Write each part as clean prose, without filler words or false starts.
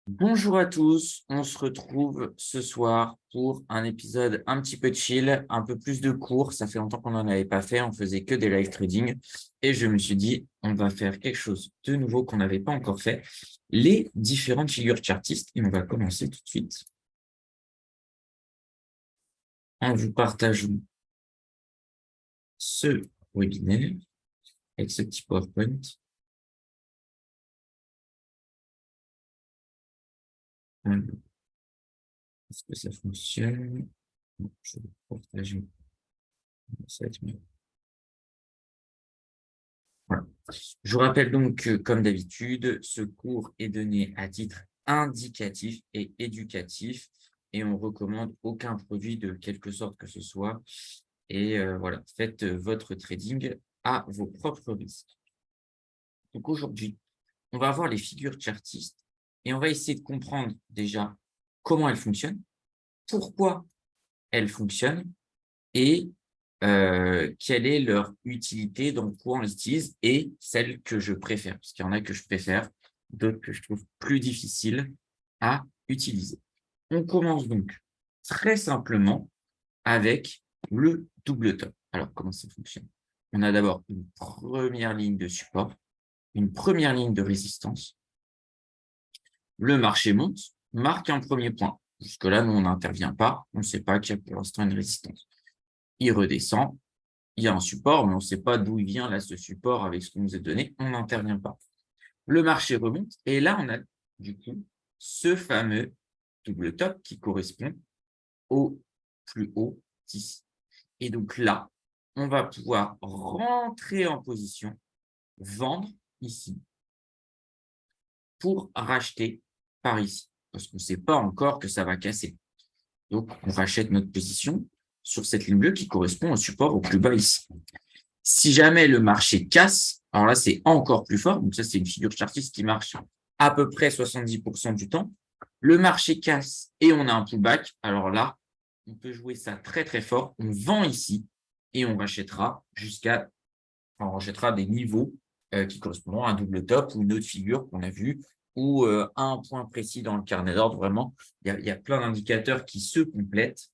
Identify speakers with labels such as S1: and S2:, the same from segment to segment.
S1: Bonjour à tous, on se retrouve ce soir pour un épisode un petit peu chill, un peu plus de cours. Ça fait longtemps qu'on n'en avait pas fait, on faisait que des live trading. Et je me suis dit, on va faire quelque chose de nouveau qu'on n'avait pas encore fait, les différentes figures chartistes. Et on va commencer tout de suite en vous partageant ce webinaire avec ce petit PowerPoint. Est-ce que ça fonctionne? Je vais partager. Ça va être mieux. Voilà. Je vous rappelle donc que, comme d'habitude, ce cours est donné à titre indicatif et éducatif et on recommande aucun produit de quelque sorte que ce soit. Et voilà, faites votre trading à vos propres risques. Donc aujourd'hui, on va voir les figures chartistes et on va essayer de comprendre déjà comment elles fonctionnent, pourquoi elles fonctionnent et quelle est leur utilité, dans quoi on les utilise et celle que je préfère. Parce qu'il y en a que je préfère, d'autres que je trouve plus difficiles à utiliser. On commence donc très simplement avec le double top. Alors, comment ça fonctionne? On a d'abord une première ligne de support, une première ligne de résistance. Le marché monte, marque un premier point. Jusque-là, nous, on n'intervient pas. On ne sait pas qu'il y a pour l'instant une résistance. Il redescend, il y a un support, mais on ne sait pas d'où il vient là ce support avec ce qu'on nous est donné, on n'intervient pas. Le marché remonte et là, on a du coup ce fameux double top qui correspond au plus haut d'ici. Et donc là, on va pouvoir rentrer en position, vendre ici pour racheter par ici, parce qu'on ne sait pas encore que ça va casser. Donc, on rachète notre position sur cette ligne bleue qui correspond au support au plus bas ici. Si jamais le marché casse, alors là, c'est encore plus fort. Donc ça, c'est une figure chartiste qui marche à peu près 70% du temps. Le marché casse et on a un pullback. Alors là, on peut jouer ça très, très fort. On vend ici et on rachètera on rachètera des niveaux qui correspondront à un double top ou une autre figure qu'on a vue ou un point précis dans le carnet d'ordre. Vraiment, il y a plein d'indicateurs qui se complètent.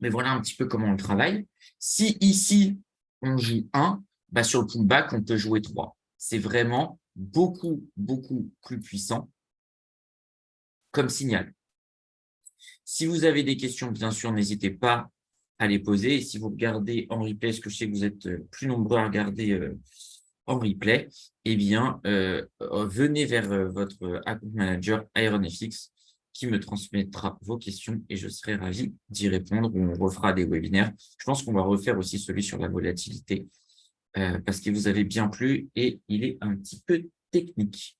S1: Mais voilà un petit peu comment on travaille. Si ici, on joue 1, bah sur le pullback, on peut jouer 3. C'est vraiment beaucoup, beaucoup plus puissant comme signal. Si vous avez des questions, bien sûr, n'hésitez pas à les poser. Et si vous regardez en replay, parce que je sais que vous êtes plus nombreux à regarder en replay, eh bien, venez vers votre account manager IronFX qui me transmettra vos questions et je serai ravi d'y répondre. On refera des webinaires. Je pense qu'on va refaire aussi celui sur la volatilité parce qu'il vous avait bien plu et il est un petit peu technique.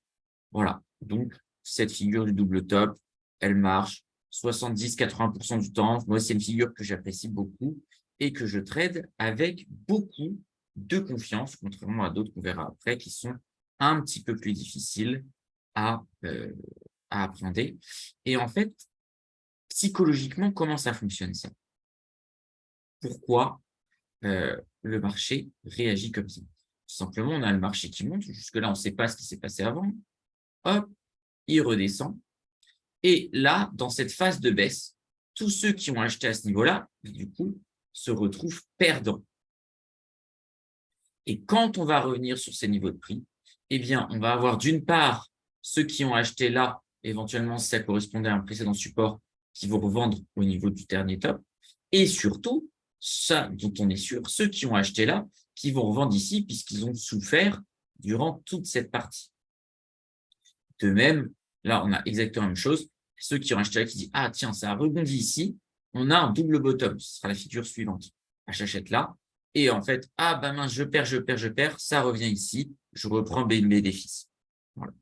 S1: Voilà. Donc, cette figure du double top, elle marche 70-80% du temps. Moi, c'est une figure que j'apprécie beaucoup et que je trade avec beaucoup de confiance, contrairement à d'autres qu'on verra après, qui sont un petit peu plus difficiles à, euh, à appréhender. Et en fait, psychologiquement, comment ça fonctionne ça? Pourquoi le marché réagit comme ça? Tout simplement, on a le marché qui monte. Jusque-là, on ne sait pas ce qui s'est passé avant. Hop, il redescend. Et là, dans cette phase de baisse, tous ceux qui ont acheté à ce niveau-là, du coup, se retrouvent perdants. Et quand on va revenir sur ces niveaux de prix, eh bien, on va avoir d'une part ceux qui ont acheté là, éventuellement si ça correspondait à un précédent support, qui vont revendre au niveau du dernier top. Et surtout, ça dont on est sûr, ceux qui ont acheté là, qui vont revendre ici puisqu'ils ont souffert durant toute cette partie. De même, là, on a exactement la même chose. Ceux qui ont acheté là qui disent, ah tiens, ça a rebondi ici, on a un double bottom. Ce sera la figure suivante. J'achète là. Et en fait, ah ben mince, je perds, ça revient ici, je reprends mes bénéfices. Voilà.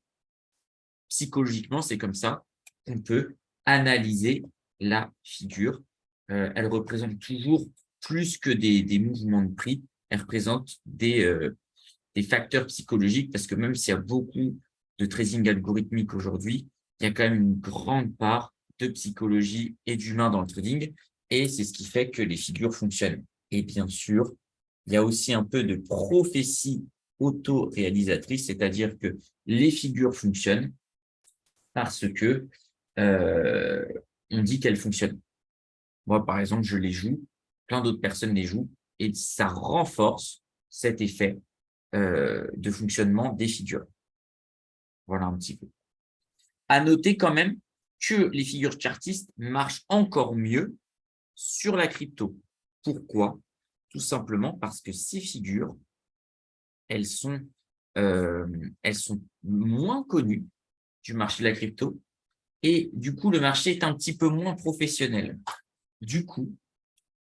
S1: Psychologiquement, c'est comme ça qu'on peut analyser la figure. Elle représente toujours plus que des mouvements de prix, elle représente des facteurs psychologiques, parce que même s'il y a beaucoup de trading algorithmique aujourd'hui, il y a quand même une grande part de psychologie et d'humain dans le trading, et c'est ce qui fait que les figures fonctionnent. Et bien sûr, il y a aussi un peu de prophétie auto-réalisatrice, c'est-à-dire que les figures fonctionnent parce que on dit qu'elles fonctionnent. Moi, par exemple, je les joue, plein d'autres personnes les jouent, et ça renforce cet effet de fonctionnement des figures. Voilà un petit peu. À noter quand même que les figures chartistes marchent encore mieux sur la crypto. Pourquoi? Tout simplement parce que ces figures, elles sont, elles sont moins connues du marché de la crypto et du coup, le marché est un petit peu moins professionnel. Du coup,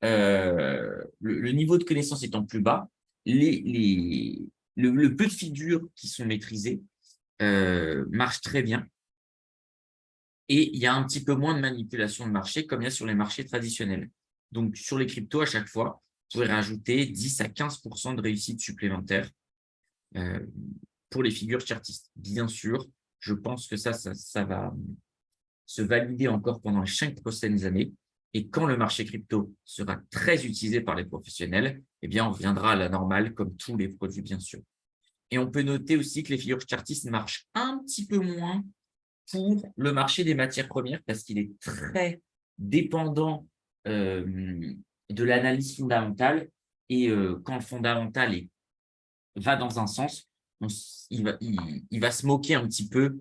S1: le niveau de connaissance étant plus bas, le peu de figures qui sont maîtrisées marchent très bien. Et il y a un petit peu moins de manipulation de marché comme il y a sur les marchés traditionnels. Donc, sur les cryptos, à chaque fois, vous pouvez rajouter 10 à 15% de réussite supplémentaire pour les figures chartistes. Bien sûr, je pense que ça va se valider encore pendant les 5 prochaines années. Et quand le marché crypto sera très utilisé par les professionnels, eh bien, on reviendra à la normale comme tous les produits, bien sûr. Et on peut noter aussi que les figures chartistes marchent un petit peu moins pour le marché des matières premières parce qu'il est très dépendant de l'analyse fondamentale. Et quand le fondamental va dans un sens, il va se moquer un petit peu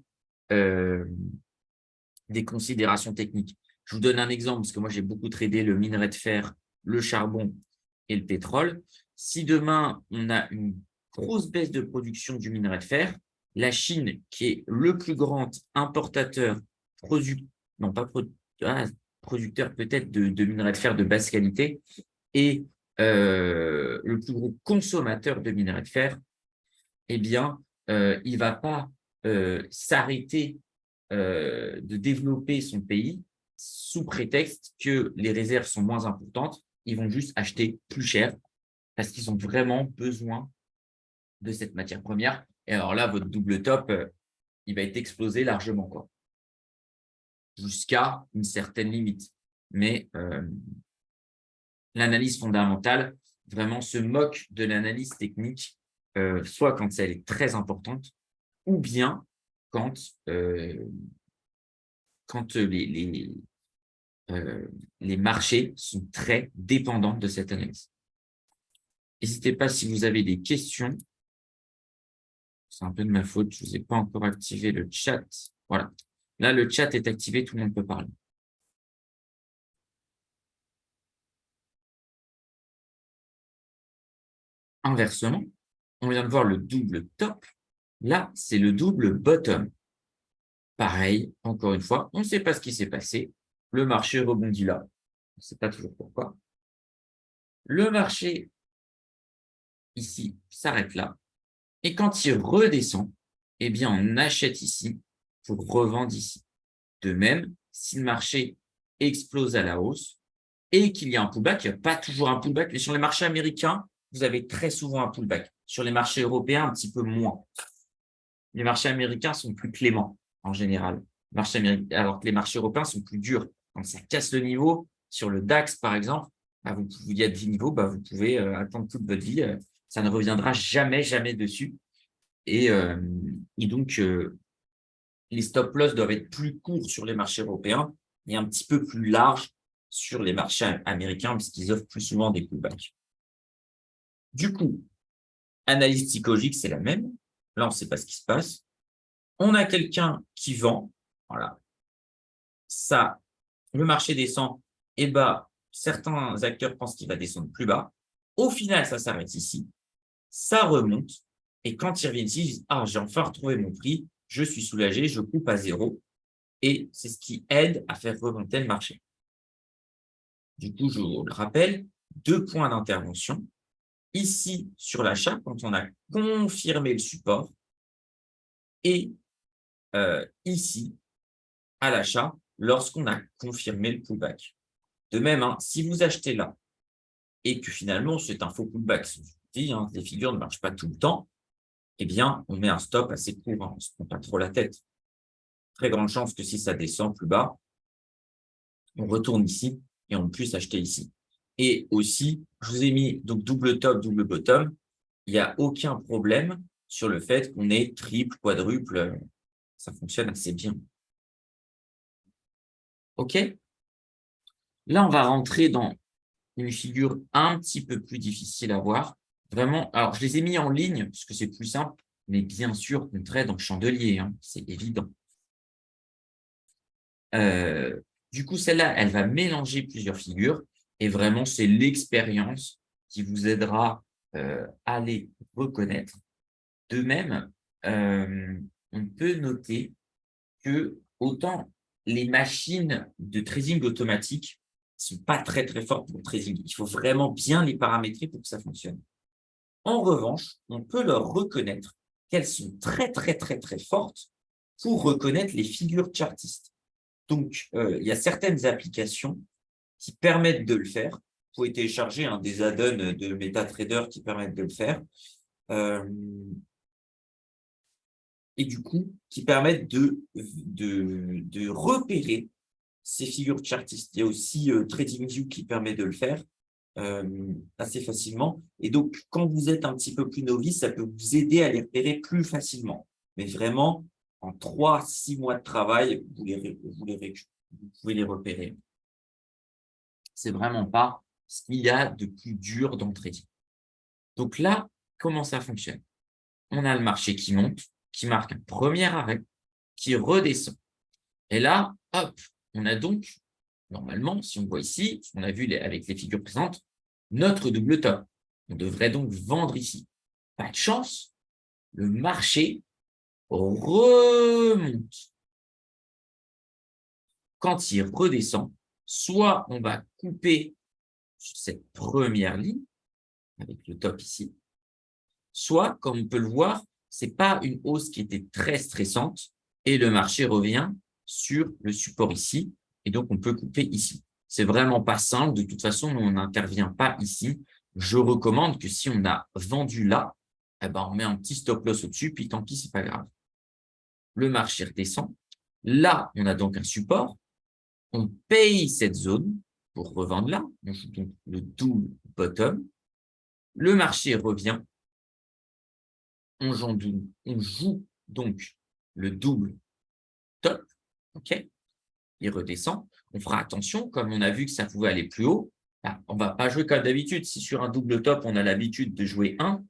S1: des considérations techniques. Je vous donne un exemple, parce que moi, j'ai beaucoup tradé le minerai de fer, le charbon et le pétrole. Si demain, on a une grosse baisse de production du minerai de fer, la Chine, qui est le plus grand importateur, non pas producteur peut-être de minerai de fer de basse qualité, et le plus gros consommateur de minerai de fer, eh bien, il ne va pas s'arrêter de développer son pays sous prétexte que les réserves sont moins importantes. Ils vont juste acheter plus cher parce qu'ils ont vraiment besoin de cette matière première. Et alors là, votre double top, il va être explosé largement, quoi, jusqu'à une certaine limite. Mais l'analyse fondamentale vraiment se moque de l'analyse technique, soit quand elle est très importante, ou bien quand, quand les marchés sont très dépendants de cette analyse. N'hésitez pas si vous avez des questions. C'est un peu de ma faute, je ne vous ai pas encore activé le chat. Voilà. Là, le chat est activé, tout le monde peut parler. Inversement, on vient de voir le double top. Là, c'est le double bottom. Pareil, encore une fois, on ne sait pas ce qui s'est passé. Le marché rebondit là. On ne sait pas toujours pourquoi. Le marché, ici, s'arrête là. Et quand il redescend, eh bien, on achète ici pour revendre ici. De même, si le marché explose à la hausse et qu'il y a un pullback, il n'y a pas toujours un pullback, mais sur les marchés américains, vous avez très souvent un pullback. Sur les marchés européens, un petit peu moins. Les marchés américains sont plus cléments en général, alors que les marchés européens sont plus durs. Quand ça casse le niveau, sur le DAX par exemple, bah, il y a 10 niveaux, bah, vous pouvez attendre toute votre vie. Ça ne reviendra jamais, jamais dessus. Et donc, les stop-loss doivent être plus courts sur les marchés européens et un petit peu plus larges sur les marchés américains puisqu'ils offrent plus souvent des pullbacks. Du coup, analyse psychologique, c'est la même. Là, on ne sait pas ce qui se passe. On a quelqu'un qui vend. Voilà. Ça, le marché descend. Et bah, certains acteurs pensent qu'il va descendre plus bas. Au final, ça s'arrête ici. Ça remonte. Et quand ils reviennent ici, ils disent « Ah, j'ai enfin retrouvé mon prix. Je suis soulagé. Je coupe à zéro. » Et c'est ce qui aide à faire remonter le marché. Du coup, je vous le rappelle, 2 points d'intervention. Ici, sur l'achat, quand on a confirmé le support, et ici, à l'achat, lorsqu'on a confirmé le pullback. De même, hein, si vous achetez là, et que finalement, c'est un faux pullback, je vous dis, hein, les figures ne marchent pas tout le temps, eh bien, on met un stop assez court, hein, on ne se prend pas trop la tête. Très grande chance que si ça descend plus bas, on retourne ici et on puisse acheter ici. Et aussi, je vous ai mis donc double top, double bottom. Il n'y a aucun problème sur le fait qu'on ait triple, quadruple. Ça fonctionne assez bien. OK? Là, on va rentrer dans une figure un petit peu plus difficile à voir. Vraiment, alors je les ai mis en ligne parce que c'est plus simple, mais bien sûr, on trade en chandelier, hein, c'est évident. Du coup, celle-là, elle va mélanger plusieurs figures et vraiment, c'est l'expérience qui vous aidera à les reconnaître. De même, on peut noter que autant les machines de trading automatique ne sont pas très, très fortes pour le trading. Il faut vraiment bien les paramétrer pour que ça fonctionne. En revanche, on peut leur reconnaître qu'elles sont très, très, très, très fortes pour reconnaître les figures chartistes. Donc, il y a certaines applications qui permettent de le faire. Vous pouvez télécharger des add-ons de MetaTrader qui permettent de le faire. Et du coup, qui permettent de repérer ces figures chartistes. Il y a aussi TradingView qui permet de le faire assez facilement. Et donc, quand vous êtes un petit peu plus novice, ça peut vous aider à les repérer plus facilement. Mais vraiment, en 3-6 mois de travail, vous pouvez les repérer. C'est vraiment pas ce qu'il y a de plus dur dans le trading. Donc là, comment ça fonctionne? On a le marché qui monte, qui marque un premier arrêt, qui redescend. Et là, hop, on a donc, normalement, si on voit ici, ce qu'on a vu avec les figures présentes, notre double top. On devrait donc vendre ici. Pas de chance, le marché remonte. Quand il redescend, soit on va couper sur cette première ligne, avec le top ici, soit, comme on peut le voir, ce n'est pas une hausse qui était très stressante et le marché revient sur le support ici et donc on peut couper ici. C'est vraiment pas simple. De toute façon, nous, on n'intervient pas ici. Je recommande que si on a vendu là, eh ben, on met un petit stop loss au-dessus, puis tant pis, c'est pas grave. Le marché redescend. Là, on a donc un support. On paye cette zone pour revendre là. On joue donc le double bottom. Le marché revient. On joue donc le double top. OK? Il redescend. On fera attention, comme on a vu que ça pouvait aller plus haut, là, on ne va pas jouer comme d'habitude. Si sur un double top, on a l'habitude de jouer 1,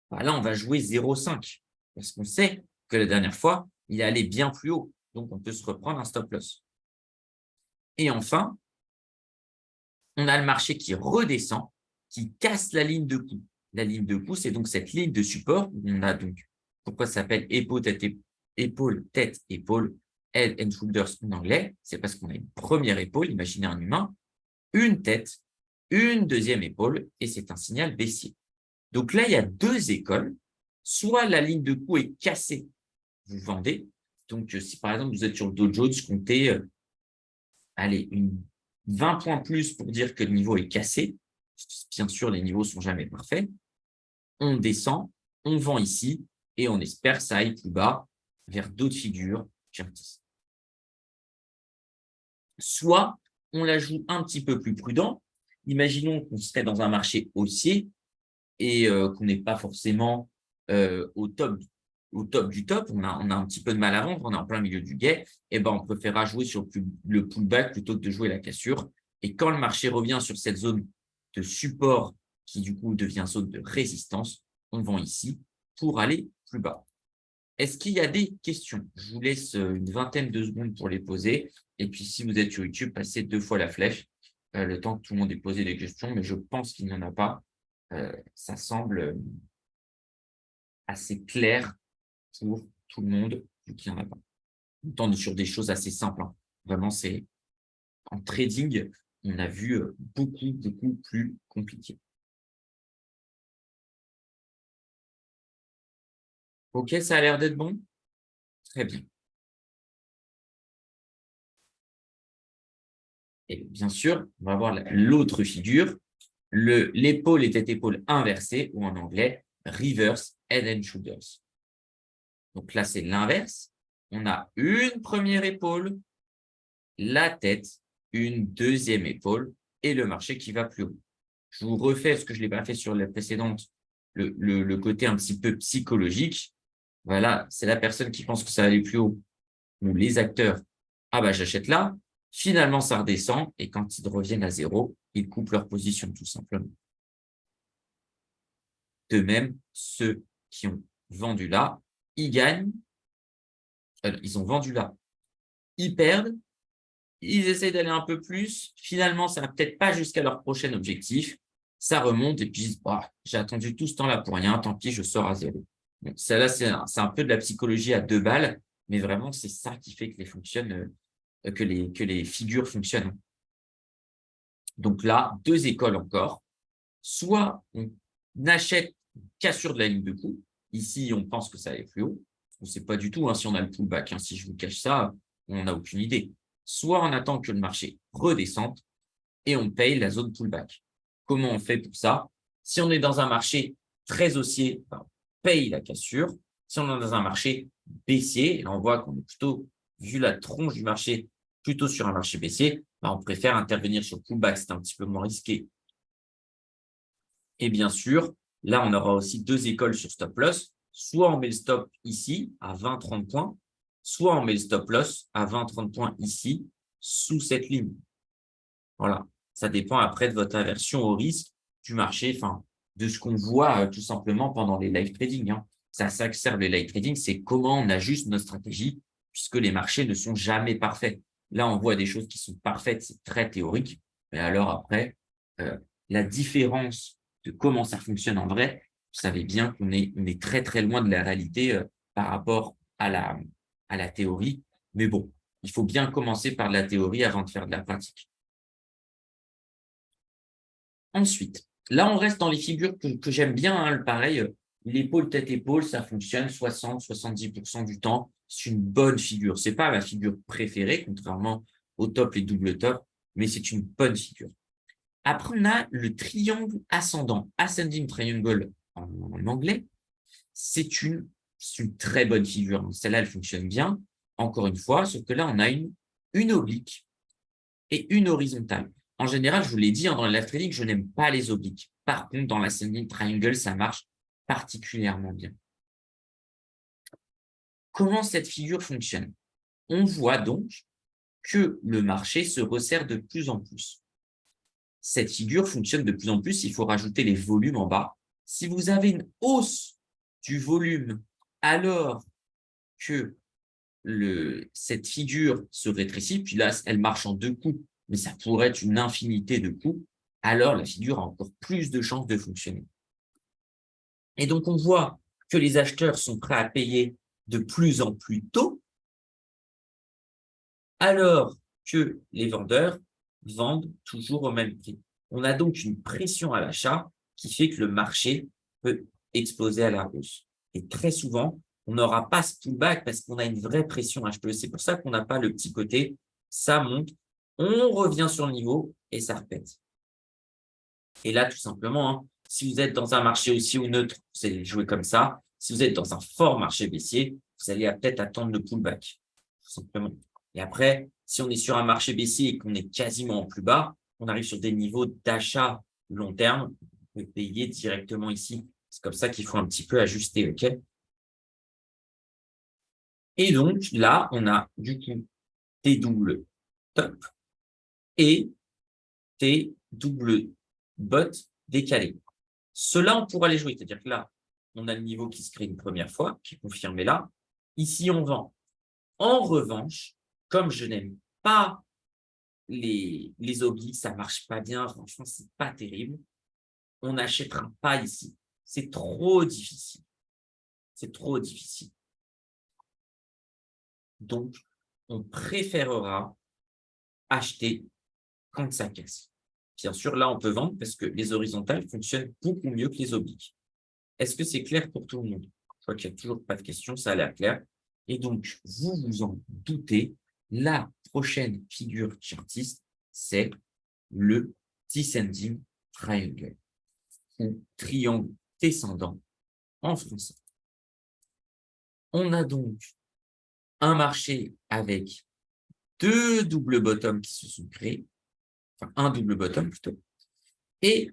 S1: bah là, on va jouer 0,5 parce qu'on sait que la dernière fois, il est allé bien plus haut. Donc, on peut se reprendre un stop loss. Et enfin, on a le marché qui redescend, qui casse la ligne de coup. La ligne de coup, c'est donc cette ligne de support. On a donc, pourquoi ça s'appelle épaule, tête, épaule, head and shoulders en anglais. C'est parce qu'on a une première épaule, imaginez un humain, une tête, une deuxième épaule, et c'est un signal baissier. Donc là, il y a deux écoles. Soit la ligne de coup est cassée, vous vendez. Donc, si par exemple, vous êtes sur le Dow Jones, comptez, allez, 20 points plus pour dire que le niveau est cassé. Bien sûr, les niveaux ne sont jamais parfaits. On descend, on vend ici, et on espère que ça aille plus bas vers d'autres figures chartistes. Soit on la joue un petit peu plus prudent. Imaginons qu'on serait dans un marché haussier et qu'on n'est pas forcément au top du top, on a un petit peu de mal à vendre, on est en plein milieu du guet, et ben on préférera jouer sur le pullback plutôt que de jouer la cassure. Et quand le marché revient sur cette zone de support qui du coup devient zone de résistance, on vend ici pour aller plus bas. Est-ce qu'il y a des questions? Je vous laisse une vingtaine de secondes pour les poser. Et puis, si vous êtes sur YouTube, passez 2 fois la flèche, le temps que tout le monde ait posé des questions. Mais je pense qu'il n'y en a pas. Ça semble assez clair pour tout le monde, vu qu'il n'y en a pas. On est sur des choses assez simples, hein. Vraiment, c'est en trading, on a vu beaucoup, beaucoup plus compliqué. OK, ça a l'air d'être bon? Très bien. Et bien sûr, on va voir l'autre figure. L'épaule était épaule inversée, ou en anglais, reverse head and shoulders. Donc là, c'est l'inverse. On a une première épaule, la tête, une deuxième épaule et le marché qui va plus haut. Je vous refais ce que je ne l'ai pas fait sur la précédente, le côté un petit peu psychologique. Voilà, c'est la personne qui pense que ça va aller plus haut, ou les acteurs. Ah bah j'achète là. Finalement, ça redescend et quand ils reviennent à zéro, ils coupent leur position tout simplement. De même, ceux qui ont vendu là, ils gagnent. Ils ont vendu là, ils perdent. Ils essayent d'aller un peu plus. Finalement, ça va peut-être pas jusqu'à leur prochain objectif. Ça remonte et puis ils disent, bah, j'ai attendu tout ce temps-là pour rien, tant pis, je sors à zéro. Donc, celle-là, c'est un peu de la psychologie à 2 balles, mais vraiment, c'est ça qui fait que que les figures fonctionnent. Donc là, 2 écoles encore. Soit on achète une cassure de la ligne de coup. Ici, on pense que ça va aller plus haut. On ne sait pas du tout si on a le pullback. Si je vous cache ça, on n'a aucune idée. Soit on attend que le marché redescende et on paye la zone pullback. Comment on fait pour ça? Si on est dans un marché très haussier, on paye la cassure. Si on est dans un marché baissier, là on voit qu'on est plutôt, vu la tronche du marché, plutôt sur un marché baissier, on préfère intervenir sur pullback, c'est un petit peu moins risqué. Et bien sûr, là, on aura aussi 2 écoles sur stop loss. Soit on met le stop ici à 20-30 points, soit on met le stop loss à 20-30 points ici, sous cette ligne. Voilà. Ça dépend après de votre aversion au risque du marché, enfin, de ce qu'on voit tout simplement pendant les live trading. C'est à ça que servent les live trading, c'est comment on ajuste notre stratégie, puisque les marchés ne sont jamais parfaits. Là, on voit des choses qui sont parfaites, c'est très théorique. Mais alors après, la différence de comment ça fonctionne en vrai, vous savez bien qu'on est très, très loin de la réalité par rapport à la théorie. Mais bon, il faut bien commencer par de la théorie avant de faire de la pratique. Ensuite, là, on reste dans les figures que j'aime bien. Pareil, l'épaule, tête-épaule, ça fonctionne 60-70% du temps. C'est une bonne figure. Ce n'est pas ma figure préférée, contrairement au top et double top, mais c'est une bonne figure. Après, on a le triangle ascendant, ascending triangle en anglais. C'est une très bonne figure. Celle-là, elle fonctionne bien. Encore une fois, sauf que là, on a une oblique et une horizontale. En général, je vous l'ai dit, dans le live trading, je n'aime pas les obliques. Par contre, dans l'ascending triangle, ça marche particulièrement bien. Comment cette figure fonctionne? On voit donc que le marché se resserre de plus en plus. Cette figure fonctionne de plus en plus, il faut rajouter les volumes en bas. Si vous avez une hausse du volume alors que cette figure se rétrécit, puis là, elle marche en 2 coups, mais ça pourrait être une infinité de coups, alors la figure a encore plus de chances de fonctionner. Et donc, on voit que les acheteurs sont prêts à payer de plus en plus tôt, alors que les vendeurs vendent toujours au même prix. On a donc une pression à l'achat qui fait que le marché peut exploser à la hausse. Et très souvent, on n'aura pas ce pullback parce qu'on a une vraie pression acheteuse. C'est pour ça qu'on n'a pas le petit côté, ça monte, on revient sur le niveau et ça répète. Et là, tout simplement, si vous êtes dans un marché haussier ou neutre, vous allez jouer comme ça. Si vous êtes dans un fort marché baissier, vous allez peut-être attendre le pullback, tout simplement. Et après, si on est sur un marché baissier et qu'on est quasiment en plus bas, on arrive sur des niveaux d'achat long terme, on peut payer directement ici. C'est comme ça qu'il faut un petit peu ajuster, OK? Et donc, là, on a du coup T double top et T double bot décalé. Ceux-là, on pourra les jouer. C'est-à-dire que là, on a le niveau qui se crée une première fois, qui est confirmé là. Ici, on vend. En revanche, comme je n'aime pas les obliques, ça ne marche pas bien, franchement, ce n'est pas terrible, on n'achètera pas ici. C'est trop difficile. C'est trop difficile. Donc, on préférera acheter quand ça casse. Bien sûr, là, on peut vendre parce que les horizontales fonctionnent beaucoup mieux que les obliques. Est-ce que c'est clair pour tout le monde? Je crois qu'il n'y a toujours pas de questions, ça a l'air clair. Et donc, vous vous en doutez, la prochaine figure chartiste, c'est le descending triangle, ou triangle descendant en français. On a donc un marché avec 2 double bottoms qui se sont créés, enfin un double bottom plutôt, et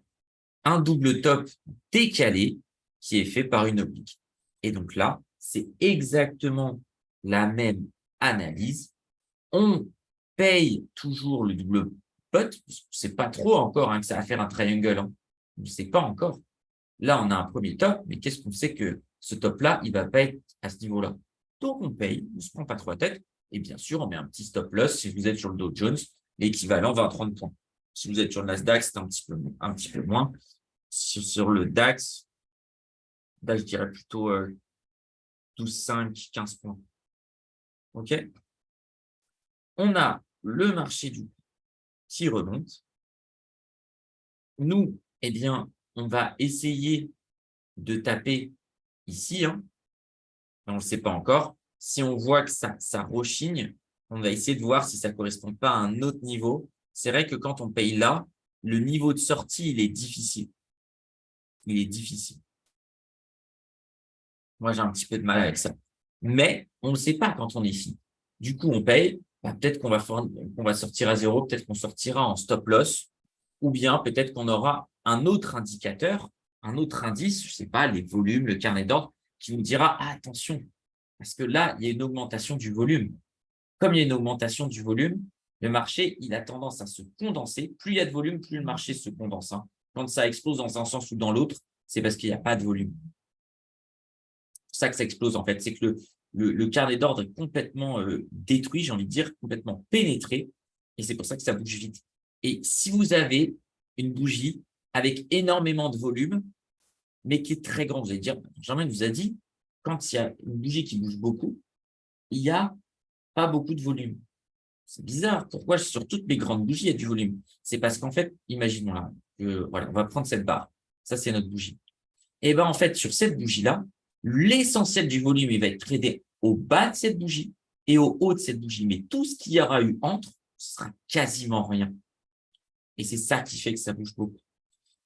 S1: un double top décalé qui est fait par une oblique. Et donc là, c'est exactement la même analyse. On paye toujours le double bot. C'est pas trop encore que ça va faire un triangle. On ne sait pas encore. Là, on a un premier top, mais qu'est-ce qu'on sait que ce top-là, il ne va pas être à ce niveau-là. Donc, on paye, on ne se prend pas trop la tête. Et bien sûr, on met un petit stop loss si vous êtes sur le Dow Jones, l'équivalent va à 30 points. Si vous êtes sur le Nasdaq, c'est un petit peu moins. Sur le DAX, là, je dirais plutôt 12, 5, 15 points. OK? On a le marché qui remonte. Nous, eh bien, on va essayer de taper ici. On ne le sait pas encore. Si on voit que ça rechigne, on va essayer de voir si ça ne correspond pas à un autre niveau. C'est vrai que quand on paye là, le niveau de sortie, il est difficile. Il est difficile. Moi, j'ai un petit peu de mal avec ça. Mais on ne sait pas quand on est ici. Du coup, on paye. Peut-être qu'on va sortir à zéro, peut-être qu'on sortira en stop loss, ou bien peut-être qu'on aura un autre indicateur, un autre indice, je ne sais pas, les volumes, le carnet d'ordre, qui nous dira ah, attention, parce que là, il y a une augmentation du volume. Comme il y a une augmentation du volume, le marché, il a tendance à se condenser. Plus il y a de volume, plus le marché se condense. Quand ça explose dans un sens ou dans l'autre, c'est parce qu'il n'y a pas de volume. C'est pour ça que ça explose, en fait. C'est que le carnet d'ordre est complètement détruit, j'ai envie de dire, complètement pénétré. Et c'est pour ça que ça bouge vite. Et si vous avez une bougie avec énormément de volume, mais qui est très grande, vous allez dire, Benjamin vous a dit, quand il y a une bougie qui bouge beaucoup, il n'y a pas beaucoup de volume. C'est bizarre. Pourquoi sur toutes mes grandes bougies, il y a du volume? C'est parce qu'en fait, imaginons là, voilà, on va prendre cette barre. Ça, c'est notre bougie. Et bien, en fait, sur cette bougie-là, l'essentiel du volume, il va être tradé au bas de cette bougie et au haut de cette bougie. Mais tout ce qu'il y aura eu entre, ce sera quasiment rien. Et c'est ça qui fait que ça bouge beaucoup.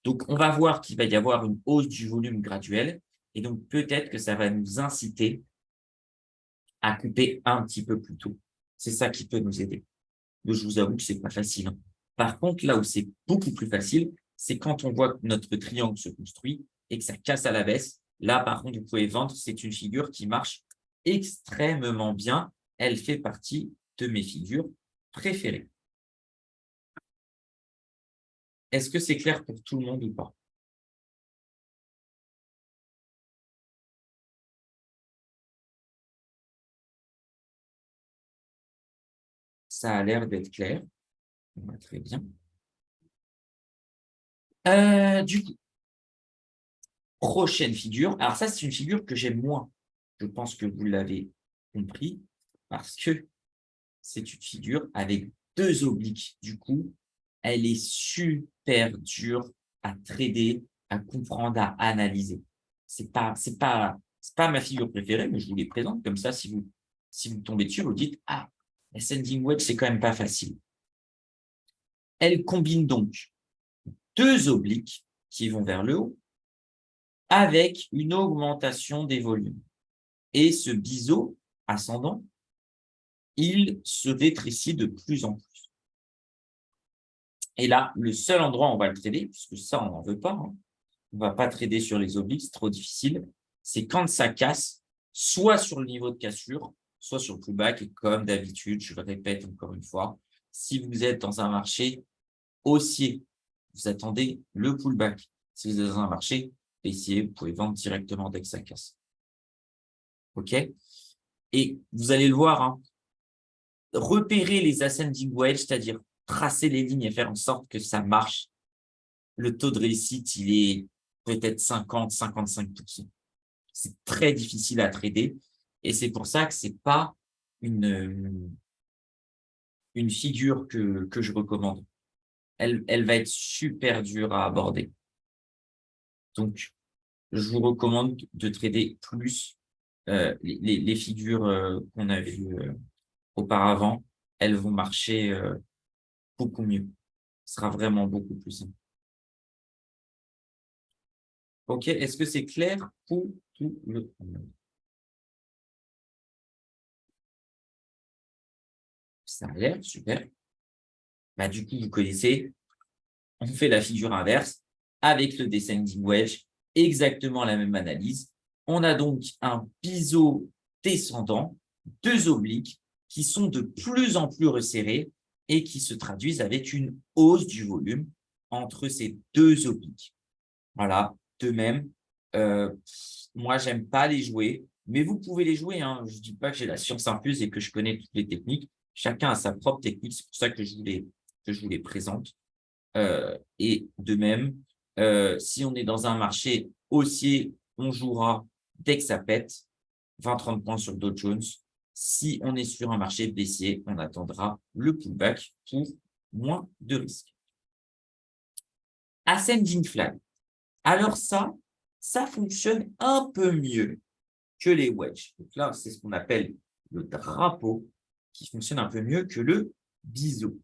S1: Donc, on va voir qu'il va y avoir une hausse du volume graduelle. Et donc, peut-être que ça va nous inciter à couper un petit peu plus tôt. C'est ça qui peut nous aider. Mais je vous avoue que c'est pas facile. Par contre, là où c'est beaucoup plus facile, c'est quand on voit que notre triangle se construit et que ça casse à la baisse. Là, par contre, vous pouvez vendre. C'est une figure qui marche extrêmement bien. Elle fait partie de mes figures préférées. Est-ce que c'est clair pour tout le monde ou pas? Ça a l'air d'être clair. Très bien. Du coup, prochaine figure. Alors ça, c'est une figure que j'aime moins. Je pense que vous l'avez compris parce que c'est une figure avec deux obliques. Du coup, elle est super dure à trader, à comprendre, à analyser. C'est pas ma figure préférée, mais je vous les présente comme ça. Si vous tombez dessus, vous dites ah, l'ascending wedge, c'est quand même pas facile. Elle combine donc deux obliques qui vont vers le haut avec une augmentation des volumes. Et ce biseau ascendant, il se rétrécit de plus en plus. Et là, le seul endroit où on va le trader, puisque ça, on n'en veut pas, on ne va pas trader sur les obliques, c'est trop difficile, c'est quand ça casse, soit sur le niveau de cassure, soit sur le pullback. Et comme d'habitude, je le répète encore une fois, si vous êtes dans un marché haussier, vous attendez le pullback. Si vous êtes dans un marché baissier, vous pouvez vendre directement dès que ça casse. OK? Et vous allez le voir, repérer les ascending wedge, c'est-à-dire tracer les lignes et faire en sorte que ça marche. Le taux de réussite, il est peut-être 50-55%. C'est très difficile à trader et c'est pour ça que ce n'est pas une figure que je recommande. Elle va être super dure à aborder. Donc, je vous recommande de trader plus les figures qu'on a vues auparavant. Elles vont marcher beaucoup mieux. Ce sera vraiment beaucoup plus simple. OK, est-ce que c'est clair pour tout le monde? Ça a l'air super. Du coup, vous connaissez, on fait la figure inverse avec le descending wedge, exactement la même analyse. On a donc un biseau descendant, deux obliques qui sont de plus en plus resserrés et qui se traduisent avec une hausse du volume entre ces deux obliques. Voilà, de même, moi, j'aime pas les jouer, mais vous pouvez les jouer, hein. Je dis pas que j'ai la science infuse et que je connais toutes les techniques. Chacun a sa propre technique, c'est pour ça que je vous les présente. Et de même, si on est dans un marché haussier, on jouera dès que ça pète, 20-30 points sur Dow Jones. Si on est sur un marché baissier, on attendra le pullback pour moins de risques. Ascending Flag. Alors ça fonctionne un peu mieux que les wedges. Donc là, c'est ce qu'on appelle le drapeau qui fonctionne un peu mieux que le biseau.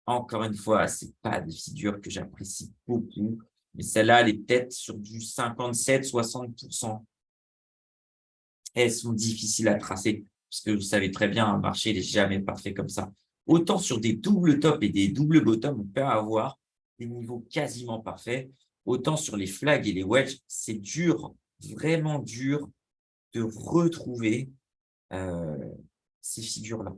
S1: Encore une fois, ce n'est pas des figures que j'apprécie beaucoup, mais celle-là, elle est peut-être sur du 57-60%. Elles sont difficiles à tracer, parce que vous savez très bien, un marché n'est jamais parfait comme ça. Autant sur des doubles tops et des doubles bottoms, on peut avoir des niveaux quasiment parfaits. Autant sur les flags et les wedges, c'est dur, vraiment dur de retrouver ces figures-là.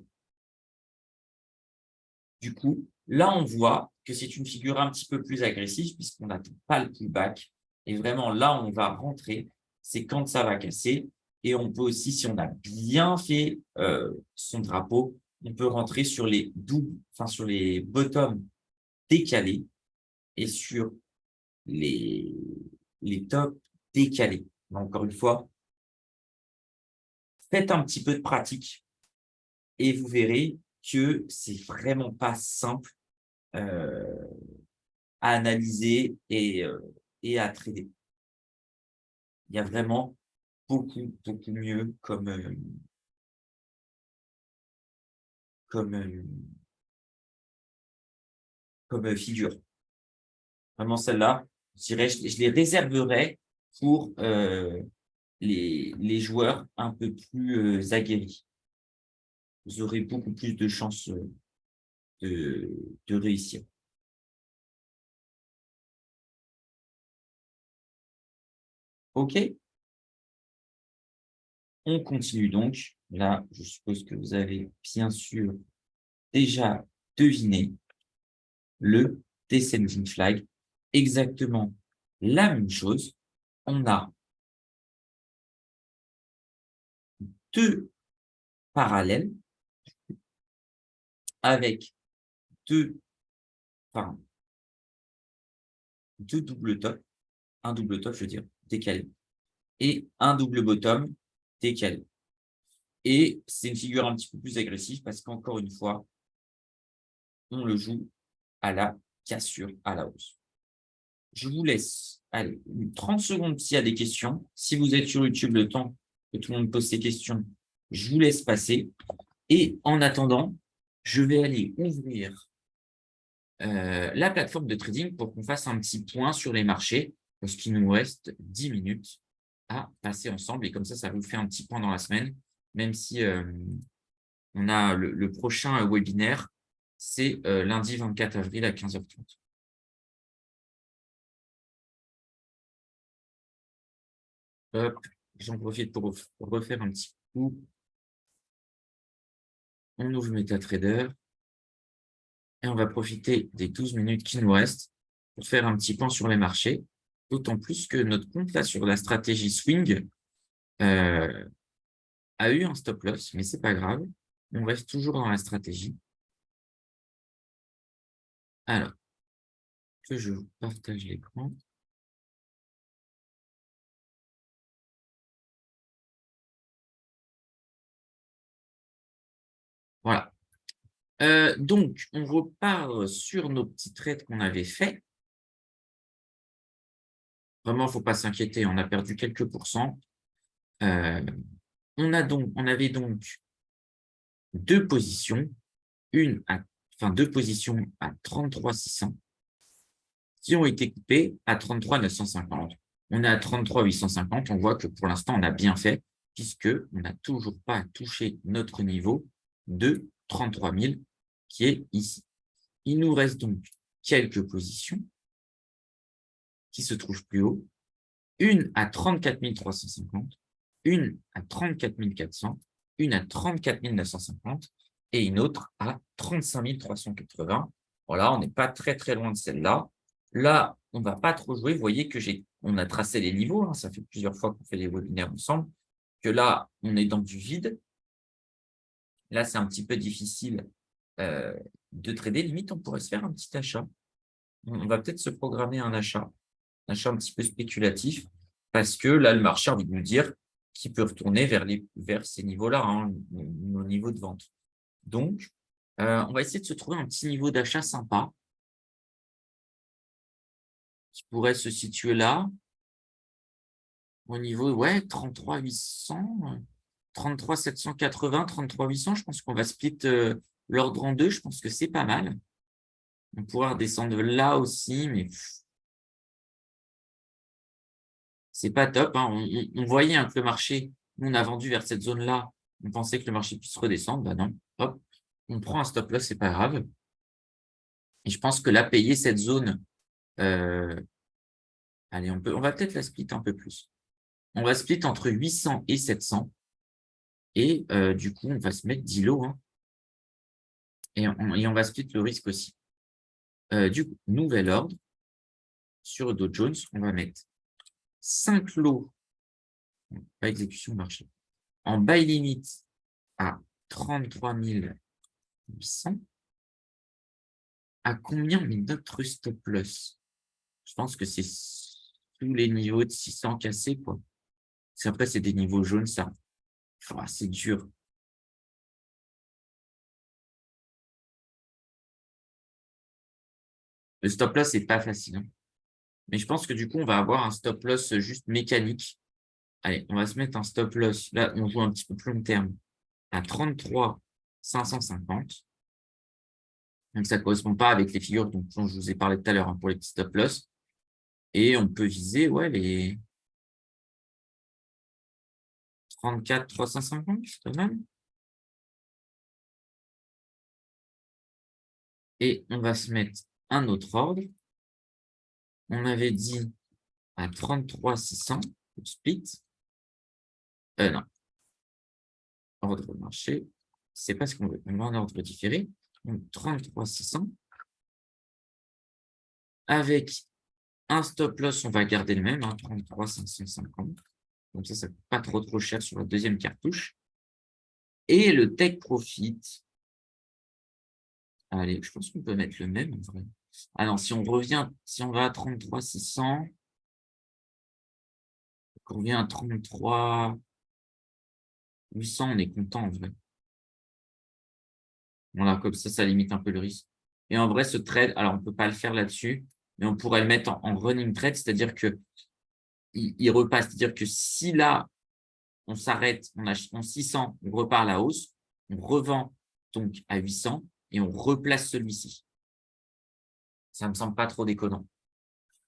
S1: Du coup, là, on voit que c'est une figure un petit peu plus agressive puisqu'on n'attend pas le pullback. Et vraiment, là, on va rentrer, c'est quand ça va casser. Et on peut aussi, si on a bien fait son drapeau, on peut rentrer sur les sur les bottoms décalés et sur les tops décalés. Mais encore une fois, faites un petit peu de pratique et vous verrez que c'est vraiment pas simple à analyser et à trader. Il y a vraiment beaucoup mieux comme figure. Vraiment celle-là, je dirais, je les réserverais pour les joueurs un peu plus aguerris. Vous aurez beaucoup plus de chances de réussir. OK? On continue donc. Là, je suppose que vous avez bien sûr déjà deviné le descending flag. Exactement la même chose. On a deux parallèles avec deux, enfin, deux doubles tops, un double top, je veux dire, décalé, et un double bottom décalé. Et c'est une figure un petit peu plus agressive parce qu'encore une fois, on le joue à la cassure à la hausse. Je vous laisse, allez, 30 secondes s'il y a des questions. Si vous êtes sur YouTube, le temps que tout le monde pose ses questions, je vous laisse passer. Et en attendant, je vais aller ouvrir la plateforme de trading pour qu'on fasse un petit point sur les marchés, parce qu'il nous reste 10 minutes à passer ensemble. Et comme ça vous fait un petit point dans la semaine, même si on a le prochain webinaire, c'est lundi 24 avril à 15h30. Hop, j'en profite pour refaire un petit coup. On ouvre MetaTrader et on va profiter des 12 minutes qui nous restent pour faire un petit point sur les marchés. D'autant plus que notre compte là sur la stratégie swing a eu un stop loss, mais c'est pas grave. On reste toujours dans la stratégie. Alors, que je vous partage l'écran. Voilà. Donc, on repart sur nos petits trades qu'on avait faits. Vraiment, il ne faut pas s'inquiéter, on a perdu quelques pourcents. On avait donc deux positions, deux positions à 33 600 qui ont été coupées à 33 950. On est à 33 850. On voit que pour l'instant, on a bien fait puisqu'on n'a toujours pas touché notre niveau de 33 000 qui est ici. Il nous reste donc quelques positions qui se trouvent plus haut. Une à 34 350, une à 34 400, une à 34 950 et une autre à 35 380. Voilà, on n'est pas très, très loin de celle-là. Là, on ne va pas trop jouer. Vous voyez que on a tracé les niveaux, hein, ça fait plusieurs fois qu'on fait les webinaires ensemble, que là, on est dans du vide. Là, c'est un petit peu difficile de trader. Limite, on pourrait se faire un petit achat. On va peut-être se programmer un achat un petit peu spéculatif, parce que là, le marché a envie de nous dire qu'il peut retourner vers ces niveaux-là, hein, nos niveaux de vente. Donc, on va essayer de se trouver un petit niveau d'achat sympa qui pourrait se situer là, au niveau, ouais, 33 800, 33 780, 33 800. Je pense qu'on va split l'ordre en deux. Je pense que c'est pas mal. On pourra redescendre là aussi, mais c'est pas top, hein. On voyait que le marché, nous, on a vendu vers cette zone-là. On pensait que le marché puisse redescendre. Bah non, hop, on prend un stop loss, c'est pas grave. Et je pense que là, payer cette zone, allez, on va peut-être la split un peu plus. On va split entre 800 et 700. Et du coup, on va se mettre 10 lots, hein. Et on va split le risque aussi. Du coup, nouvel ordre. Sur Dow Jones, on va mettre 5 lots, pas exécution marché, en buy limit à 33 800. À combien on met notre stop loss? Je pense que c'est tous les niveaux de 600 cassés, quoi. Après, c'est des niveaux jaunes, ça. C'est dur. Le stop loss, c'est pas facile, hein. Mais je pense que du coup, on va avoir un stop loss juste mécanique. Allez, on va se mettre un stop loss. Là, on joue un petit peu plus long terme à 33 550. Donc, ça ne correspond pas avec les figures dont je vous ai parlé tout à l'heure, hein, pour les petits stop loss. Et on peut viser, ouais, les 34 350, c'est pas mal. Et on va se mettre un autre ordre. On avait dit à 33 600, split. Non, ordre marché, c'est pas ce qu'on veut. On va en ordre différé. Donc 33 600. Avec un stop loss, on va garder le même, hein, 33 550. Donc ça ne coûte pas trop cher sur la deuxième cartouche. Et le take profit. Allez, je pense qu'on peut mettre le même en vrai. Ah non, si on va à 33 600, on revient à 33 800, on est content en vrai. Voilà, comme ça limite un peu le risque. Et en vrai, ce trade, alors on ne peut pas le faire là-dessus, mais on pourrait le mettre en running trade, c'est-à-dire que il repasse. C'est-à-dire que si là, on s'arrête, on achète en 600, on repart à la hausse, on revend donc à 800 et on replace celui-ci. Ça ne me semble pas trop déconnant.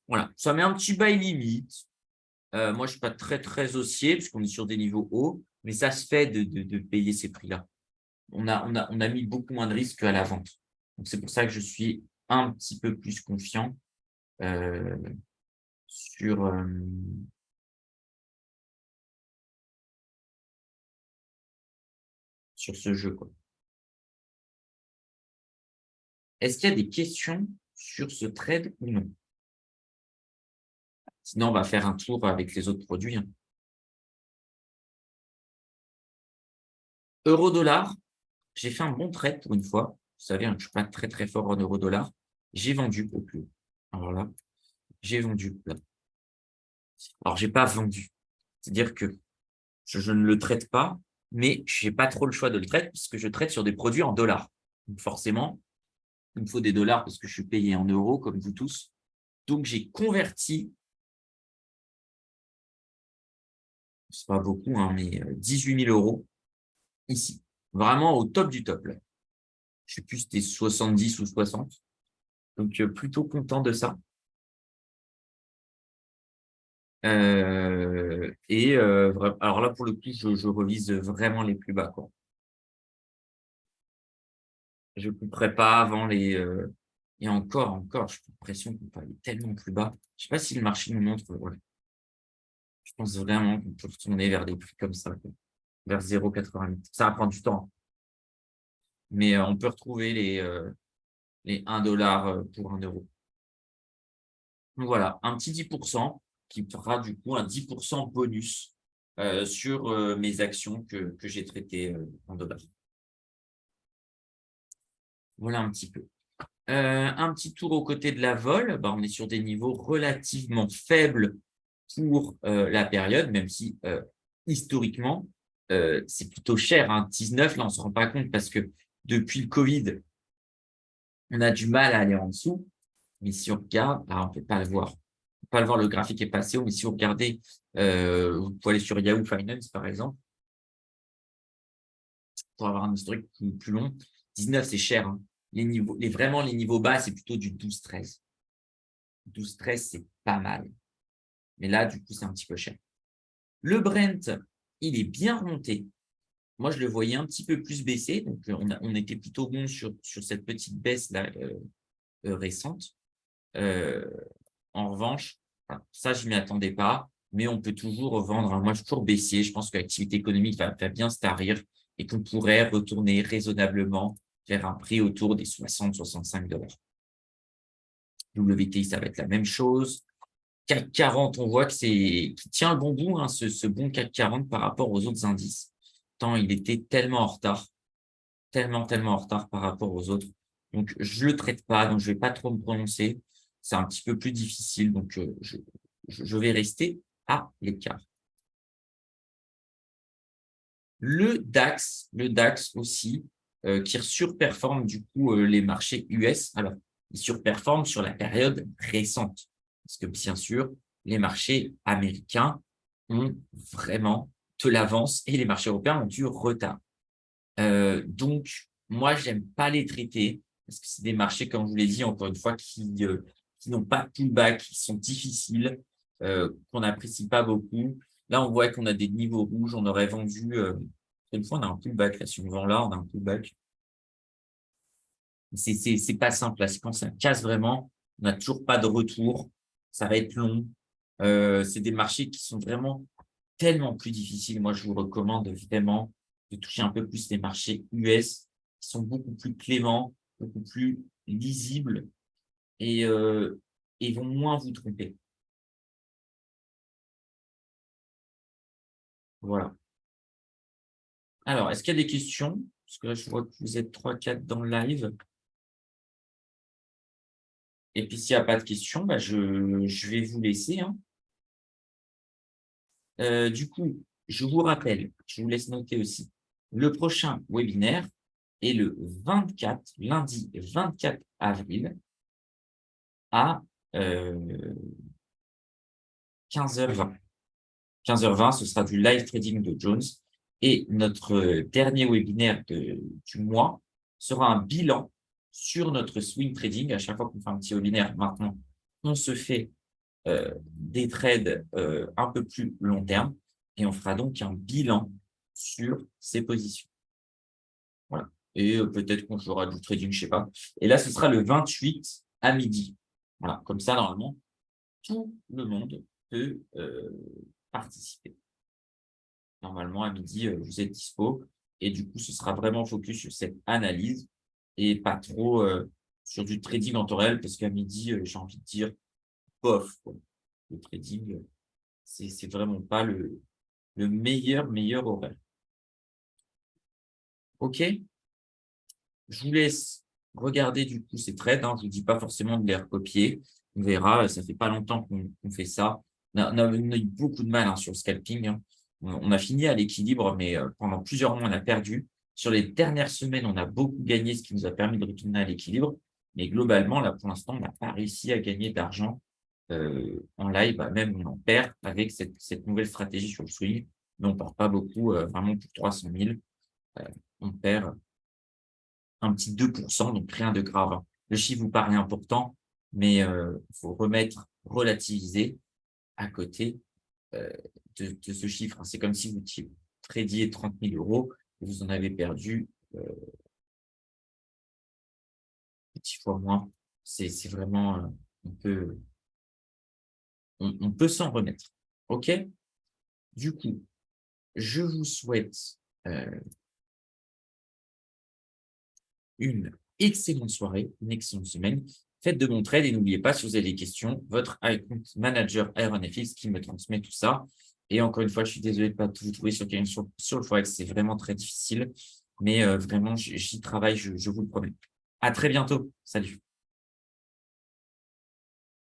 S1: Voilà, ça met un petit buy limite. Moi, je ne suis pas très haussier parce qu'on est sur des niveaux hauts, mais ça se fait de payer ces prix-là. On a mis beaucoup moins de risques qu'à la vente. Donc, c'est pour ça que je suis un petit peu plus confiant euh, sur, sur ce jeu, quoi. Est-ce qu'il y a des questions sur ce trade ou non? Sinon, on va faire un tour avec les autres produits, hein. Euro-dollar, j'ai fait un bon trade pour une fois. Vous savez, hein, je ne suis pas très fort en euro-dollar. J'ai vendu au plus haut. Alors là, j'ai vendu là. Alors, je n'ai pas vendu. C'est-à-dire que je ne le traite pas, mais je n'ai pas trop le choix de le traiter puisque je traite sur des produits en dollars. Donc forcément, il me faut des dollars parce que je suis payé en euros comme vous tous. Donc, j'ai converti, c'est pas beaucoup, hein, mais 18 000 euros ici. Vraiment au top du top, là. Je sais plus si c'était 70 ou 60. Donc, plutôt content de ça. Alors là, pour le coup, je revise vraiment les plus bas, quoi. Je ne couperai pas avant les. Et encore, je suis l'impression qu'on peut aller tellement plus bas. Je ne sais pas si le marché nous montre. Ouais. Je pense vraiment qu'on peut retourner vers des prix comme ça, quoi. Vers 0,88. Ça va prendre du temps. mais on peut retrouver les 1 $ pour 1 €. Donc voilà, un petit 10% qui fera du coup un 10% bonus sur mes actions que j'ai traitées en dollars. Voilà un petit peu. Un petit tour aux côtés de la vol, bah, on est sur des niveaux relativement faibles pour la période, même si historiquement, c'est plutôt cher, hein. 19, là, on ne se rend pas compte parce que depuis le Covid, on a du mal à aller en dessous. Mais si on regarde, là, on ne peut pas le voir. On peut pas le voir, le graphique est passé haut, mais si vous regardez, vous pouvez aller sur Yahoo Finance, par exemple, pour avoir un historique plus long. 19, c'est cher, hein. Vraiment, les niveaux bas, c'est plutôt du 12-13. 12-13, c'est pas mal. Mais là, du coup, c'est un petit peu cher. Le Brent, il est bien remonté. Moi, je le voyais un petit peu plus baisser. Donc, on était plutôt bon sur cette petite baisse-là récente. En revanche, ça, je ne m'y attendais pas. Mais on peut toujours vendre. Moi, je suis toujours baissier. Je pense que l'activité économique va bien se tarir et qu'on pourrait retourner raisonnablement vers un prix autour des 60-65 $. WTI, ça va être la même chose. CAC 40, on voit que qui tient le bon bout, hein, ce bon CAC 40 par rapport aux autres indices. Tant il était tellement en retard, tellement en retard par rapport aux autres. Donc, je ne le traite pas, donc je ne vais pas trop me prononcer. C'est un petit peu plus difficile, donc je vais rester à l'écart. Le DAX aussi, qui surperforme du coup les marchés US. Alors, il surperforme sur la période récente. Parce que bien sûr, les marchés américains ont vraiment de l'avance et les marchés européens ont du retard. Donc, moi, j'aime pas les traiter parce que c'est des marchés, comme je vous l'ai dit, encore une fois, qui n'ont pas de pullback, qui sont difficiles, qu'on n'apprécie pas beaucoup. Là, on voit qu'on a des niveaux rouges. On aurait vendu, une fois, on a un pullback. Là, si on vend là, on a un pullback. C'est pas simple. Là, c'est quand ça casse vraiment, on n'a toujours pas de retour. Ça va être long. C'est des marchés qui sont vraiment tellement plus difficiles. Moi, je vous recommande vraiment de toucher un peu plus les marchés US qui sont beaucoup plus cléments, beaucoup plus lisibles et vont moins vous tromper. Voilà. Alors, est-ce qu'il y a des questions? Parce que là, je vois que vous êtes 3-4 dans le live. Et puis, s'il n'y a pas de questions, bah, je vais vous laisser, hein. Du coup, je vous rappelle, je vous laisse noter aussi, le prochain webinaire est le 24, lundi 24 avril à 15h20. 15h20, ce sera du live trading de Jones. Et notre dernier webinaire du mois sera un bilan sur notre swing trading. À chaque fois qu'on fait un petit webinaire, maintenant, on se fait des trades un peu plus long terme et on fera donc un bilan sur ces positions. Voilà. Et peut-être qu'on fera du trading, je ne sais pas. Et là, ce sera le 28 à midi. Voilà. Comme ça, normalement, tout le monde peut participer. Normalement, à midi, vous êtes dispo. Et du coup, ce sera vraiment focus sur cette analyse et pas trop sur du trading en temps réel parce qu'à midi, j'ai envie de dire, bof, quoi. Le trading, c'est vraiment pas le meilleur horaire. OK? Je vous laisse regarder du coup ces trades, hein. Je ne vous dis pas forcément de les recopier. On verra, ça fait pas longtemps qu'on fait ça. On a eu beaucoup de mal, hein, sur le scalping, hein. On a fini à l'équilibre, mais pendant plusieurs mois, on a perdu. Sur les dernières semaines, on a beaucoup gagné, ce qui nous a permis de retourner à l'équilibre. Mais globalement, là, pour l'instant, on n'a pas réussi à gagner d'argent en live. Bah, même on en perd avec cette nouvelle stratégie sur le swing, mais on ne perd pas beaucoup, vraiment pour 300 000. On perd un petit 2%, donc rien de grave, hein. Le chiffre vous paraît important, mais il faut relativiser à côté de ce chiffre, hein. C'est comme si vous tradiez 30 000 € et vous en avez perdu petit fois moins. C'est vraiment, on peut s'en remettre. OK? Du coup, je vous souhaite une excellente soirée, une excellente semaine. Faites de bons trades et n'oubliez pas, si vous avez des questions, votre account manager IronFX qui me transmet tout ça. Et encore une fois, je suis désolé de ne pas tout trouver sur le Forex. C'est vraiment très difficile. Mais vraiment, j'y travaille, je vous le promets. À très bientôt. Salut.